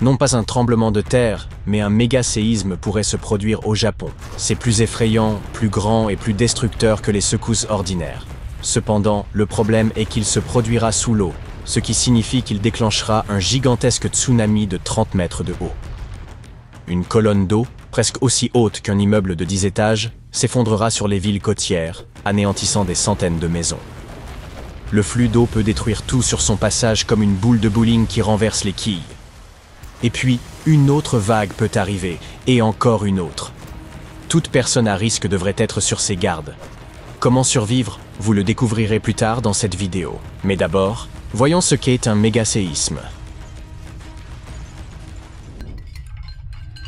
Non pas un tremblement de terre, mais un méga-séisme pourrait se produire au Japon. C'est plus effrayant, plus grand et plus destructeur que les secousses ordinaires. Cependant, le problème est qu'il se produira sous l'eau, ce qui signifie qu'il déclenchera un gigantesque tsunami de 30 mètres de haut. Une colonne d'eau, presque aussi haute qu'un immeuble de 10 étages, s'effondrera sur les villes côtières, anéantissant des centaines de maisons. Le flux d'eau peut détruire tout sur son passage comme une boule de bowling qui renverse les quilles. Et puis, une autre vague peut arriver, et encore une autre. Toute personne à risque devrait être sur ses gardes. Comment survivre? Vous le découvrirez plus tard dans cette vidéo. Mais d'abord, voyons ce qu'est un mégaséisme.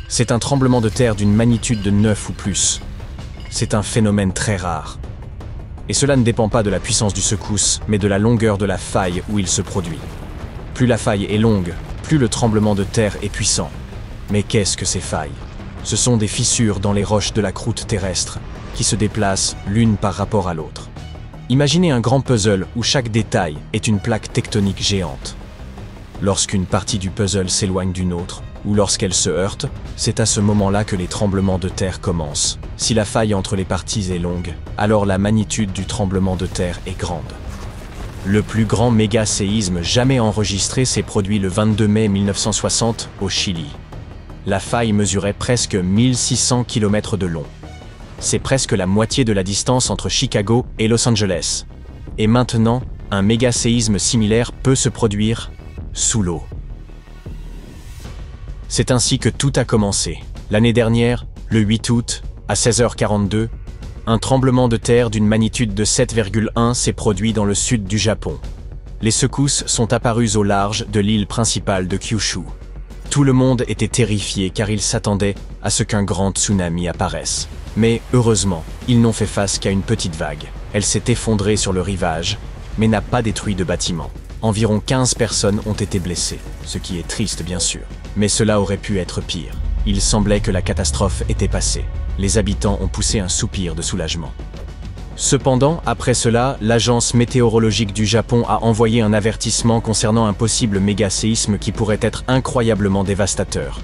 C'est un tremblement de terre d'une magnitude de 9 ou plus. C'est un phénomène très rare. Et cela ne dépend pas de la puissance du secousse, mais de la longueur de la faille où il se produit. Plus la faille est longue, plus le tremblement de terre est puissant. Mais qu'est-ce que ces failles? Ce sont des fissures dans les roches de la croûte terrestre, qui se déplacent l'une par rapport à l'autre. Imaginez un grand puzzle où chaque détail est une plaque tectonique géante. Lorsqu'une partie du puzzle s'éloigne d'une autre, ou lorsqu'elle se heurte, c'est à ce moment-là que les tremblements de terre commencent. Si la faille entre les parties est longue, alors la magnitude du tremblement de terre est grande. Le plus grand méga-séisme jamais enregistré s'est produit le 22 mai 1960 au Chili. La faille mesurait presque 1600 km de long. C'est presque la moitié de la distance entre Chicago et Los Angeles. Et maintenant, un méga-séisme similaire peut se produire sous l'eau. C'est ainsi que tout a commencé. L'année dernière, le 8 août, à 16h42, un tremblement de terre d'une magnitude de 7,1 s'est produit dans le sud du Japon. Les secousses sont apparues au large de l'île principale de Kyushu. Tout le monde était terrifié car il s'attendait à ce qu'un grand tsunami apparaisse. Mais heureusement, ils n'ont fait face qu'à une petite vague. Elle s'est effondrée sur le rivage, mais n'a pas détruit de bâtiment. Environ 15 personnes ont été blessées, ce qui est triste bien sûr. Mais cela aurait pu être pire. Il semblait que la catastrophe était passée. Les habitants ont poussé un soupir de soulagement. Cependant, après cela, l'agence météorologique du Japon a envoyé un avertissement concernant un possible méga-séisme qui pourrait être incroyablement dévastateur.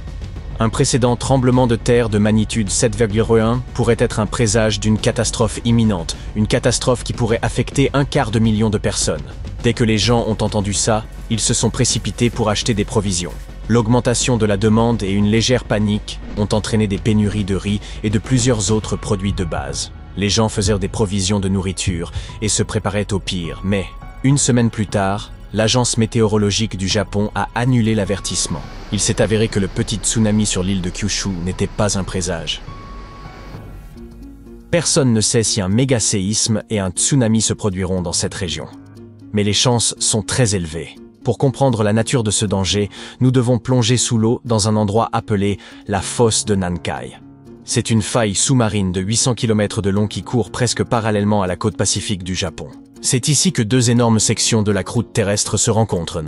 Un précédent tremblement de terre de magnitude 7,1 pourrait être un présage d'une catastrophe imminente, une catastrophe qui pourrait affecter 250 000 de personnes. Dès que les gens ont entendu ça, ils se sont précipités pour acheter des provisions. L'augmentation de la demande et une légère panique ont entraîné des pénuries de riz et de plusieurs autres produits de base. Les gens faisaient des provisions de nourriture et se préparaient au pire, mais, une semaine plus tard, l'agence météorologique du Japon a annulé l'avertissement. Il s'est avéré que le petit tsunami sur l'île de Kyushu n'était pas un présage. Personne ne sait si un méga-séisme et un tsunami se produiront dans cette région. Mais les chances sont très élevées. Pour comprendre la nature de ce danger, nous devons plonger sous l'eau dans un endroit appelé la fosse de Nankai. C'est une faille sous-marine de 800 km de long qui court presque parallèlement à la côte pacifique du Japon. C'est ici que deux énormes sections de la croûte terrestre se rencontrent.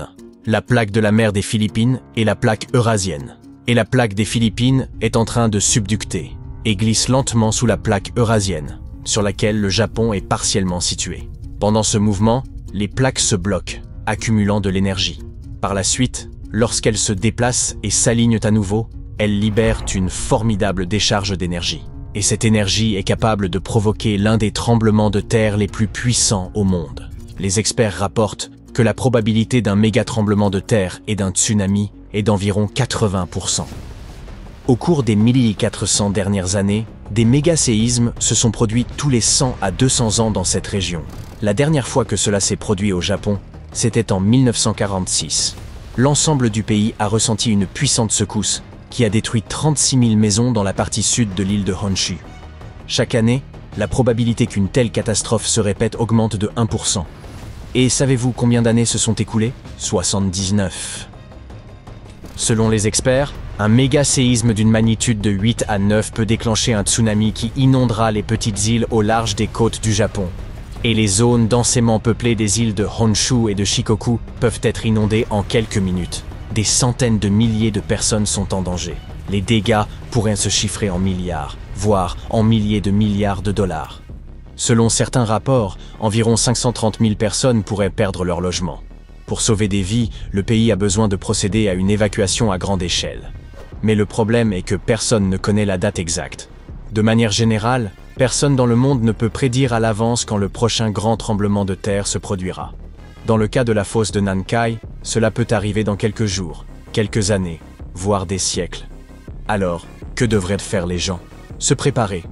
La plaque de la mer des Philippines et la plaque eurasienne. Et la plaque des Philippines est en train de subducter et glisse lentement sous la plaque eurasienne, sur laquelle le Japon est partiellement situé. Pendant ce mouvement, les plaques se bloquent, accumulant de l'énergie. Par la suite, lorsqu'elles se déplacent et s'alignent à nouveau, elles libèrent une formidable décharge d'énergie. Et cette énergie est capable de provoquer l'un des tremblements de terre les plus puissants au monde. Les experts rapportent que la probabilité d'un méga tremblement de terre et d'un tsunami est d'environ 80%. Au cours des 1400 dernières années, des méga-séismes se sont produits tous les 100 à 200 ans dans cette région. La dernière fois que cela s'est produit au Japon, c'était en 1946. L'ensemble du pays a ressenti une puissante secousse qui a détruit 36 000 maisons dans la partie sud de l'île de Honshu. Chaque année, la probabilité qu'une telle catastrophe se répète augmente de 1%. Et savez-vous combien d'années se sont écoulées? 79. Selon les experts, un méga-séisme d'une magnitude de 8 à 9 peut déclencher un tsunami qui inondera les petites îles au large des côtes du Japon. Et les zones densément peuplées des îles de Honshu et de Shikoku peuvent être inondées en quelques minutes. Des centaines de milliers de personnes sont en danger. Les dégâts pourraient se chiffrer en milliards, voire en milliers de milliards de dollars. Selon certains rapports, environ 530 000 personnes pourraient perdre leur logement. Pour sauver des vies, le pays a besoin de procéder à une évacuation à grande échelle. Mais le problème est que personne ne connaît la date exacte. De manière générale, personne dans le monde ne peut prédire à l'avance quand le prochain grand tremblement de terre se produira. Dans le cas de la fosse de Nankai, cela peut arriver dans quelques jours, quelques années, voire des siècles. Alors, que devraient faire les gens? Se préparer.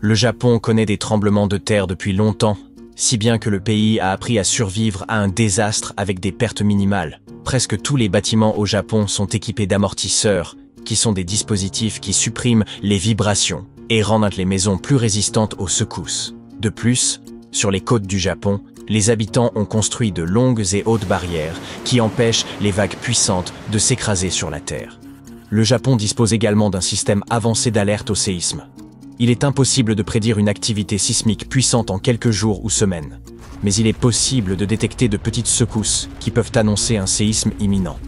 Le Japon connaît des tremblements de terre depuis longtemps, si bien que le pays a appris à survivre à un désastre avec des pertes minimales. Presque tous les bâtiments au Japon sont équipés d'amortisseurs, qui sont des dispositifs qui suppriment les vibrations et rendent les maisons plus résistantes aux secousses. De plus, sur les côtes du Japon, les habitants ont construit de longues et hautes barrières qui empêchent les vagues puissantes de s'écraser sur la terre. Le Japon dispose également d'un système avancé d'alerte au séisme. Il est impossible de prédire une activité sismique puissante en quelques jours ou semaines, mais il est possible de détecter de petites secousses qui peuvent annoncer un séisme imminent.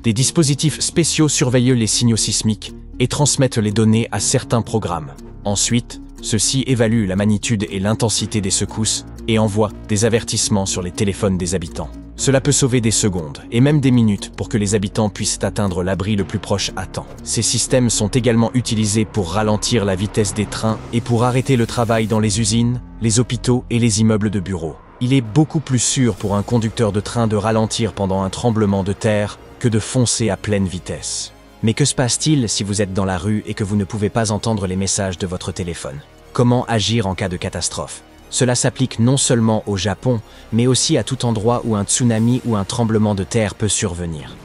Des dispositifs spéciaux surveillent les signaux sismiques et transmettent les données à certains programmes. Ensuite, ceux-ci évaluent la magnitude et l'intensité des secousses et envoient des avertissements sur les téléphones des habitants. Cela peut sauver des secondes et même des minutes pour que les habitants puissent atteindre l'abri le plus proche à temps. Ces systèmes sont également utilisés pour ralentir la vitesse des trains et pour arrêter le travail dans les usines, les hôpitaux et les immeubles de bureaux. Il est beaucoup plus sûr pour un conducteur de train de ralentir pendant un tremblement de terre que de foncer à pleine vitesse. Mais que se passe-t-il si vous êtes dans la rue et que vous ne pouvez pas entendre les messages de votre téléphone? Comment agir en cas de catastrophe? Cela s'applique non seulement au Japon, mais aussi à tout endroit où un tsunami ou un tremblement de terre peut survenir.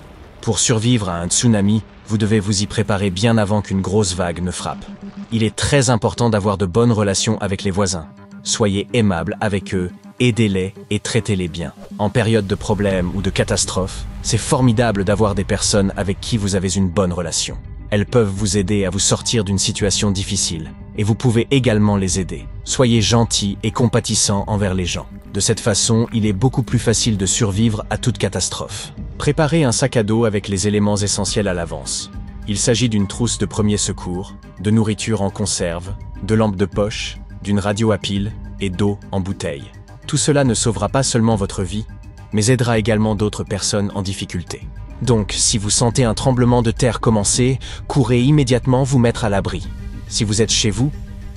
Pour survivre à un tsunami, vous devez vous y préparer bien avant qu'une grosse vague ne frappe. Il est très important d'avoir de bonnes relations avec les voisins. Soyez aimable avec eux, aidez-les et traitez-les bien. En période de problème ou de catastrophe, c'est formidable d'avoir des personnes avec qui vous avez une bonne relation. Elles peuvent vous aider à vous sortir d'une situation difficile, et vous pouvez également les aider. Soyez gentils et compatissants envers les gens. De cette façon, il est beaucoup plus facile de survivre à toute catastrophe. Préparez un sac à dos avec les éléments essentiels à l'avance. Il s'agit d'une trousse de premiers secours, de nourriture en conserve, de lampes de poche, d'une radio à pile et d'eau en bouteille. Tout cela ne sauvera pas seulement votre vie, mais aidera également d'autres personnes en difficulté. Donc, si vous sentez un tremblement de terre commencer, courez immédiatement vous mettre à l'abri. Si vous êtes chez vous,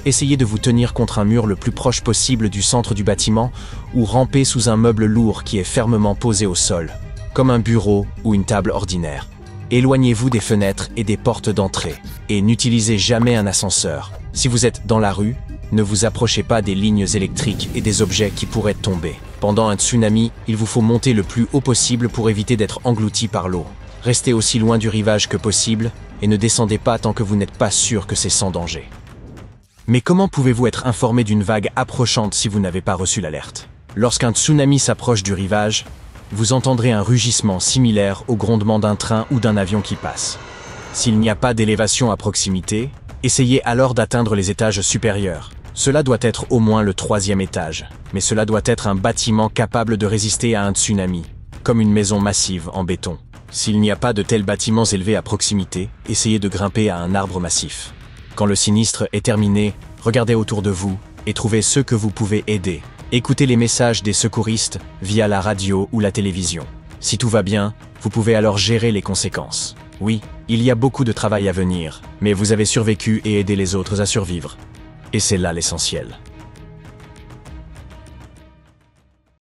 essayez de vous tenir contre un mur le plus proche possible du centre du bâtiment ou rampez sous un meuble lourd qui est fermement posé au sol, comme un bureau ou une table ordinaire. Éloignez-vous des fenêtres et des portes d'entrée et n'utilisez jamais un ascenseur. Si vous êtes dans la rue, ne vous approchez pas des lignes électriques et des objets qui pourraient tomber. Pendant un tsunami, il vous faut monter le plus haut possible pour éviter d'être englouti par l'eau. Restez aussi loin du rivage que possible et ne descendez pas tant que vous n'êtes pas sûr que c'est sans danger. Mais comment pouvez-vous être informé d'une vague approchante si vous n'avez pas reçu l'alerte? Lorsqu'un tsunami s'approche du rivage, vous entendrez un rugissement similaire au grondement d'un train ou d'un avion qui passe. S'il n'y a pas d'élévation à proximité, essayez alors d'atteindre les étages supérieurs. Cela doit être au moins le 3e étage, mais cela doit être un bâtiment capable de résister à un tsunami, comme une maison massive en béton. S'il n'y a pas de tels bâtiments élevés à proximité, essayez de grimper à un arbre massif. Quand le sinistre est terminé, regardez autour de vous et trouvez ceux que vous pouvez aider. Écoutez les messages des secouristes via la radio ou la télévision. Si tout va bien, vous pouvez alors gérer les conséquences. Oui, il y a beaucoup de travail à venir, mais vous avez survécu et aidé les autres à survivre. Et c'est là l'essentiel.